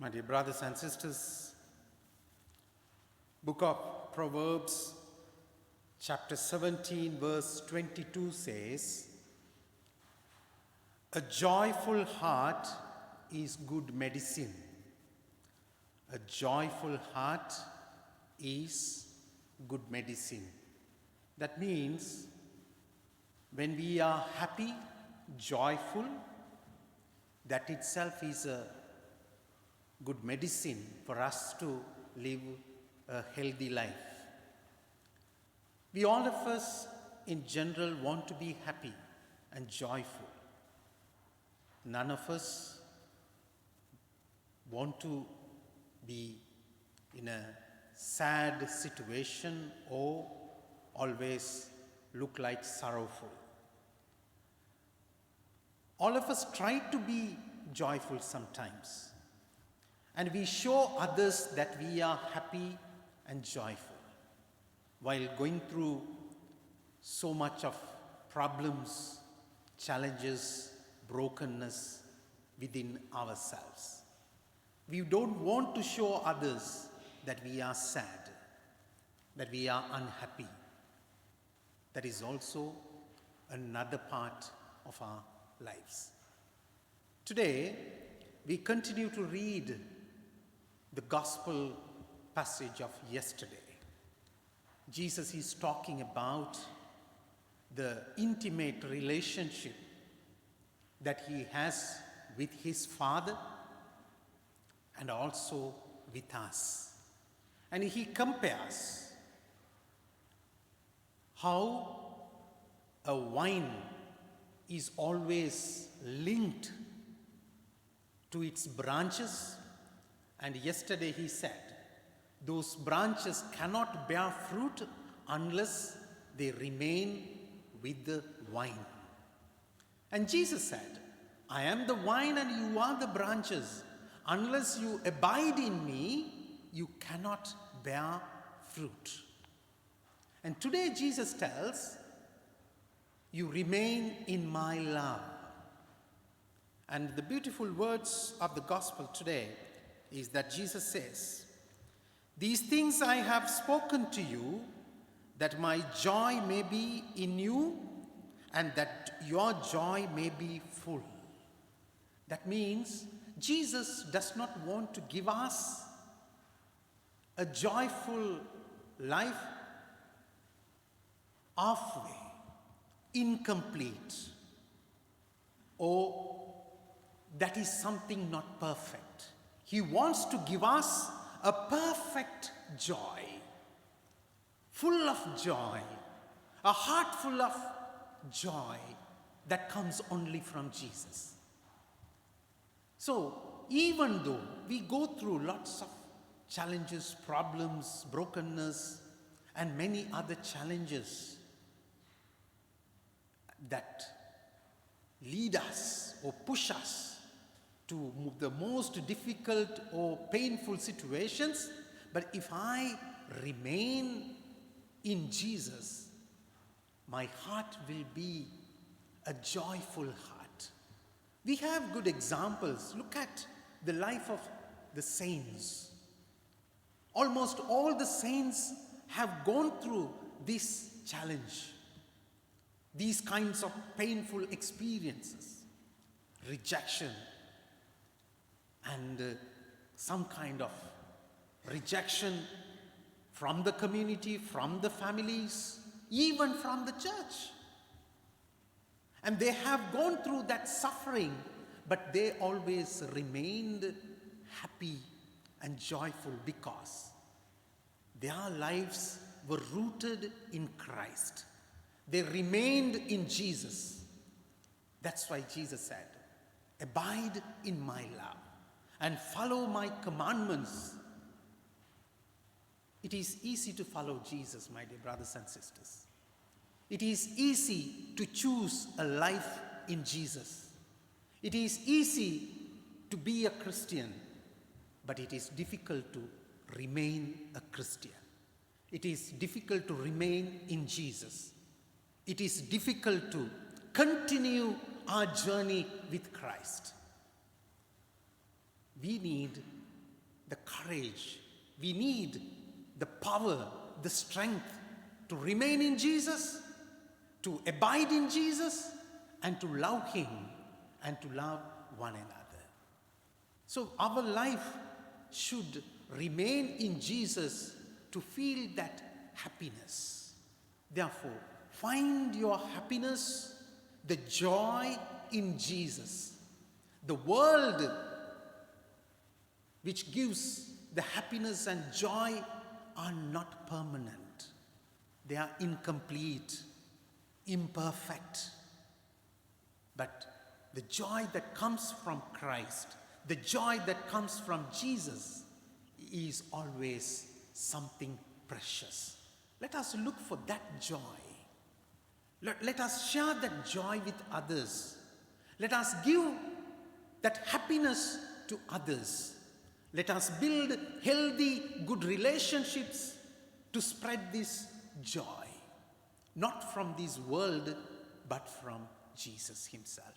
My dear brothers and sisters, Book of Proverbs, chapter 17, verse 22 says, "A joyful heart is good medicine." A joyful heart is good medicine. That means when we are happy, joyful, that itself is a good medicine for us to live a healthy life. We all of us in general want to be happy and joyful. None of us want to be in a sad situation or always look like sorrowful. All of us try to be joyful sometimes, and we show others that we are happy and joyful while going through so much of problems, challenges, brokenness within ourselves. We don't want to show others that we are sad, that we are unhappy. That is also another part of our lives. Today, we continue to read the gospel passage of yesterday. Jesus is talking about the intimate relationship that he has with his Father and also with us. And he compares how a vine is always linked to its branches. And yesterday he said, those branches cannot bear fruit unless they remain with the vine. And Jesus said, "I am the vine and you are the branches. Unless you abide in me, you cannot bear fruit." And today Jesus tells, "You remain in my love." And the beautiful words of the gospel today is that Jesus says, "These things I have spoken to you, that my joy may be in you and that your joy may be full." That means Jesus does not want to give us a joyful life halfway, incomplete, or that is something not perfect. He wants to give us a perfect joy, full of joy, a heart full of joy that comes only from Jesus. So, even though we go through lots of challenges, problems, brokenness, and many other challenges that lead us or push us to the most difficult or painful situations, but if I remain in Jesus, my heart will be a joyful heart. We have good examples. Look at the life of the saints. Almost all the saints have gone through this challenge, these kinds of painful experiences, rejection, and some kind of rejection from the community, from the families, even from the church. And they have gone through that suffering, but they always remained happy and joyful because their lives were rooted in Christ. They remained in Jesus. That's why Jesus said, "Abide in my love and follow my commandments." It is easy to follow Jesus, my dear brothers and sisters. It is easy to choose a life in Jesus. It is easy to be a Christian, but it is difficult to remain a Christian. It is difficult to remain in Jesus. It is difficult to continue our journey with Christ. We need the courage, we need the power, the strength to remain in Jesus, to abide in Jesus, and to love Him and to love one another. So our life should remain in Jesus to feel that happiness. Therefore, find your happiness, the joy in Jesus. The world which gives the happiness and joy are not permanent. They are incomplete, imperfect. But the joy that comes from Christ, the joy that comes from Jesus, is always something precious. Let us look for that joy. Let us share that joy with others. Let us give that happiness to others. Let us build healthy, good relationships to spread this joy, not from this world, but from Jesus Himself.